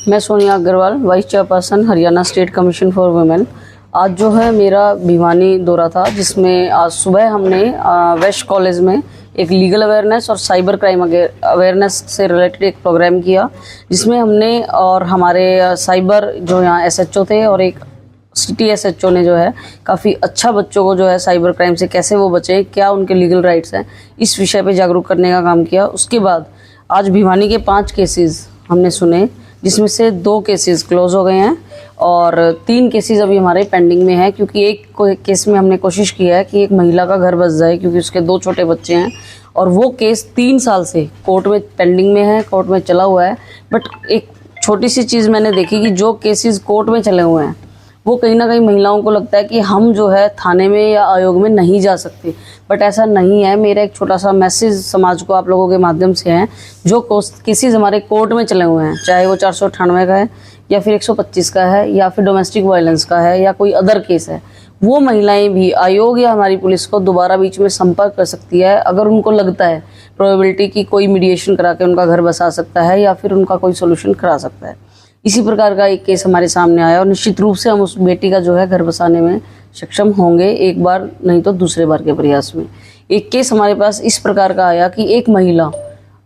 मैं Sonia Agarwal, vice chairperson Haryana state commission for women. आज जो है मेरा भिवानी दौरा था, जिसमें आज सुबह हमने वेस्ट कॉलेज में एक लीगल अवेयरनेस और साइबर क्राइम अवेयरनेस से रिलेटेड एक प्रोग्राम किया, जिसमें हमने और हमारे साइबर जो यहाँ एसएचओ थे और एक सिटी एसएचओ ने जो है काफ़ी अच्छा बच्चों को जो है साइबर क्राइम से कैसे वो बचें, क्या उनके लीगल राइट्स हैं, इस विषय पे जागरूक करने का काम किया। उसके बाद आज भिवानी के 5 केसेस हमने सुने, जिसमें से 2 केसेस क्लोज हो गए हैं और 3 केसेस अभी हमारे पेंडिंग में है, क्योंकि एक केस में हमने कोशिश किया है कि एक महिला का घर बस जाए, क्योंकि उसके 2 छोटे बच्चे हैं और वो केस 3 साल से कोर्ट में पेंडिंग में है, कोर्ट में चला हुआ है। बट एक छोटी सी चीज़ मैंने देखी कि जो केसेस कोर्ट में चले हुए हैं वो कहीं ना कहीं महिलाओं को लगता है कि हम जो है थाने में या आयोग में नहीं जा सकते, बट ऐसा नहीं है। मेरा एक छोटा सा मैसेज समाज को आप लोगों के माध्यम से है, जो केसेस हमारे कोर्ट में चले हुए हैं, चाहे वो 498 का है या फिर 125 का है या फिर डोमेस्टिक वायलेंस का है या कोई अदर केस है, वो महिलाएं भी आयोग या हमारी पुलिस को दोबारा बीच में संपर्क कर सकती है, अगर उनको लगता है प्रोबेबिलिटी की कोई मीडिएशन करा के उनका घर बसा सकता है या फिर उनका कोई सोल्यूशन करा सकता है। इसी प्रकार का एक केस हमारे सामने आया और निश्चित रूप से हम उस बेटी का जो है घर बसाने में सक्षम होंगे, एक बार नहीं तो दूसरे बार के प्रयास में। एक केस हमारे पास इस प्रकार का आया कि एक महिला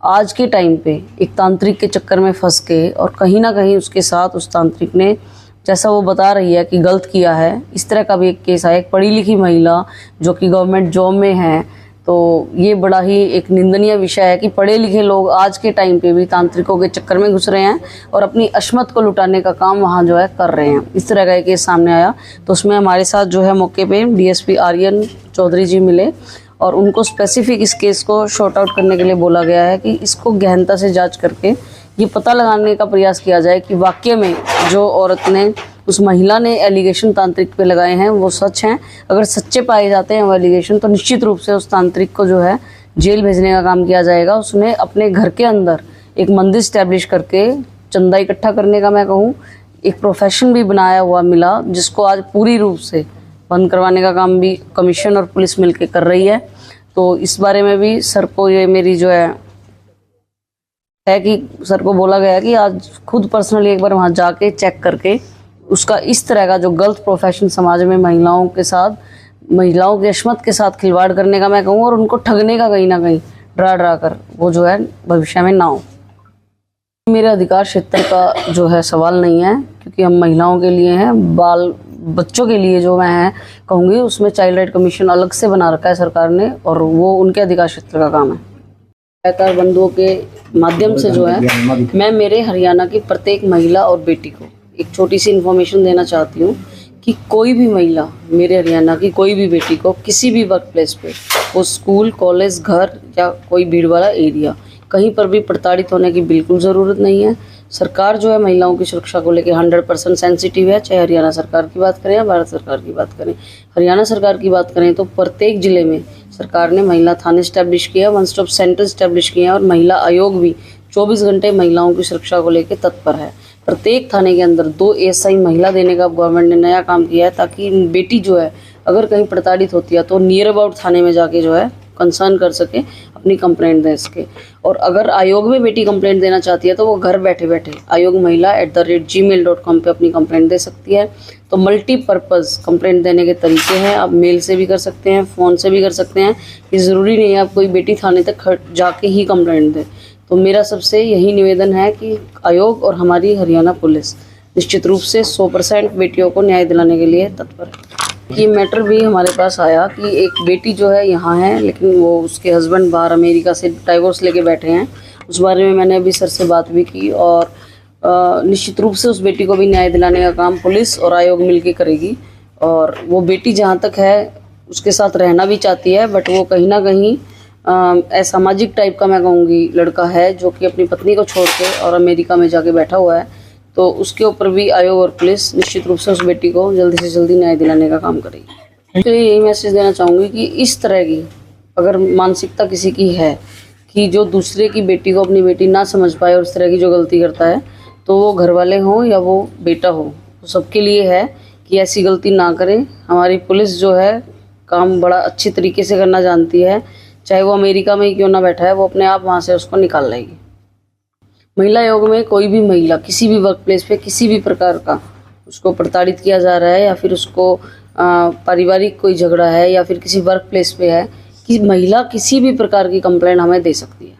आज के टाइम पे एक तांत्रिक के चक्कर में फंस के और कहीं ना कहीं उसके साथ उस तांत्रिक ने, जैसा वो बता रही है कि गलत किया है, इस तरह का भी एक केस आया। एक पढ़ी लिखी महिला जो कि गवर्नमेंट जॉब में है, तो ये बड़ा ही एक निंदनीय विषय है कि पढ़े लिखे लोग आज के टाइम पे भी तांत्रिकों के चक्कर में घुस रहे हैं और अपनी अशमत को लुटाने का काम वहाँ जो है कर रहे हैं। इस तरह का एक केस सामने आया, तो उसमें हमारे साथ जो है मौके पे डीएसपी आर्यन चौधरी जी मिले और उनको स्पेसिफिक इस केस को शॉर्ट आउट करने के लिए बोला गया है कि इसको गहनता से जांच करके ये पता लगाने का प्रयास किया जाए कि वाकई में जो औरत ने, उस महिला ने एलिगेशन तांत्रिक पे लगाए हैं वो सच हैं। अगर सच्चे पाए जाते हैं वो एलिगेशन, तो निश्चित रूप से उस तांत्रिक को जो है जेल भेजने का काम किया जाएगा। उसने अपने घर के अंदर एक मंदिर स्टैब्लिश करके चंदा इकट्ठा करने का, मैं कहूँ, एक प्रोफेशन भी बनाया हुआ मिला, जिसको आज पूरी रूप से बंद करवाने का काम भी कमीशन और पुलिस मिलकर कर रही है। तो इस बारे में भी सर को ये मेरी जो है कि सर को बोला गया कि आज खुद पर्सनली एक बार वहाँ जाके चेक करके उसका इस तरह का जो गलत प्रोफेशन समाज में महिलाओं के साथ, महिलाओं की अशमत के साथ खिलवाड़ करने का, मैं कहूँ, और उनको ठगने का कहीं ना कहीं डरा कर वो जो है भविष्य में ना हो। मेरे अधिकार क्षेत्र का जो है सवाल नहीं है, क्योंकि हम महिलाओं के लिए हैं, बच्चों के लिए जो मैं कहूँगी उसमें चाइल्ड राइट कमीशन अलग से बना रखा है सरकार ने, और वो उनके अधिकार क्षेत्र का काम है। सहकार बंधुओं के माध्यम से जो है मैं मेरे हरियाणा की प्रत्येक महिला और बेटी को एक छोटी सी इन्फॉर्मेशन देना चाहती हूँ कि कोई भी महिला, मेरे हरियाणा की कोई भी बेटी को किसी भी वर्क प्लेस पे, वो स्कूल, कॉलेज, घर या कोई भीड़ वाला एरिया, कहीं पर भी प्रताड़ित होने की बिल्कुल ज़रूरत नहीं है। सरकार जो है महिलाओं की सुरक्षा को लेकर 100% सेंसिटिव है, चाहे हरियाणा सरकार की बात करें या भारत सरकार की बात करें। हरियाणा सरकार की बात करें तो प्रत्येक जिले में सरकार ने महिला थाने स्टैब्लिश किया, 1 स्टॉप सेंटर स्टैब्लिश किए हैं और महिला आयोग भी 24 घंटे महिलाओं की सुरक्षा को लेकर तत्पर है। प्रत्येक थाने के अंदर 2 एएसआई महिला देने का गवर्नमेंट ने नया काम किया है, ताकि बेटी जो है अगर कहीं प्रताड़ित होती है तो नियर अबाउट थाने में जाके जो है कंसर्न कर सके, अपनी कंप्लेंट दे सके। और अगर आयोग में बेटी कंप्लेंट देना चाहती है तो वो घर बैठे बैठे ayogmahila@gmail.com पे अपनी कंप्लेंट दे सकती है। तो मल्टीपर्पज़ कंप्लेंट देने के तरीके हैं, आप मेल से भी कर सकते हैं, फ़ोन से भी कर सकते हैं, ये ज़रूरी नहीं है आप कोई बेटी थाने तक जाके ही कंप्लेंट दें। तो मेरा सबसे यही निवेदन है कि आयोग और हमारी हरियाणा पुलिस निश्चित रूप से 100% बेटियों को न्याय दिलाने के लिए तत्पर है। ये मैटर भी हमारे पास आया कि एक बेटी जो है यहाँ है, लेकिन वो उसके हस्बैंड बाहर अमेरिका से डाइवोर्स लेके बैठे हैं। उस बारे में मैंने अभी सर से बात भी की और निश्चित रूप से उस बेटी को भी न्याय दिलाने का काम पुलिस और आयोग मिलके करेगी। और वो बेटी जहाँ तक है उसके साथ रहना भी चाहती है, बट वो कहीं ना कहीं असामाजिक टाइप का, मैं कहूँगी, लड़का है जो कि अपनी पत्नी को छोड़ के और अमेरिका में जाके बैठा हुआ है। तो उसके ऊपर भी आयोग और पुलिस निश्चित रूप से उस बेटी को जल्दी से जल्दी न्याय दिलाने का काम करेगी। तो यही मैसेज देना चाहूँगी कि इस तरह की अगर मानसिकता किसी की है कि जो दूसरे की बेटी को अपनी बेटी ना समझ पाए और इस तरह की जो गलती करता है, तो वो घर वाले हों या वो बेटा हो, तो सबके लिए है कि ऐसी गलती ना करें। हमारी पुलिस जो है काम बड़ा अच्छी तरीके से करना जानती है, चाहे वो अमेरिका में ही क्यों ना बैठा है, वो अपने आप वहाँ से उसको निकाल लेगी। महिला आयोग में कोई भी महिला किसी भी वर्क प्लेस पे किसी भी प्रकार का उसको प्रताड़ित किया जा रहा है या फिर उसको पारिवारिक कोई झगड़ा है या फिर किसी वर्क प्लेस पे है कि महिला किसी भी प्रकार की कंप्लेंट हमें दे सकती है।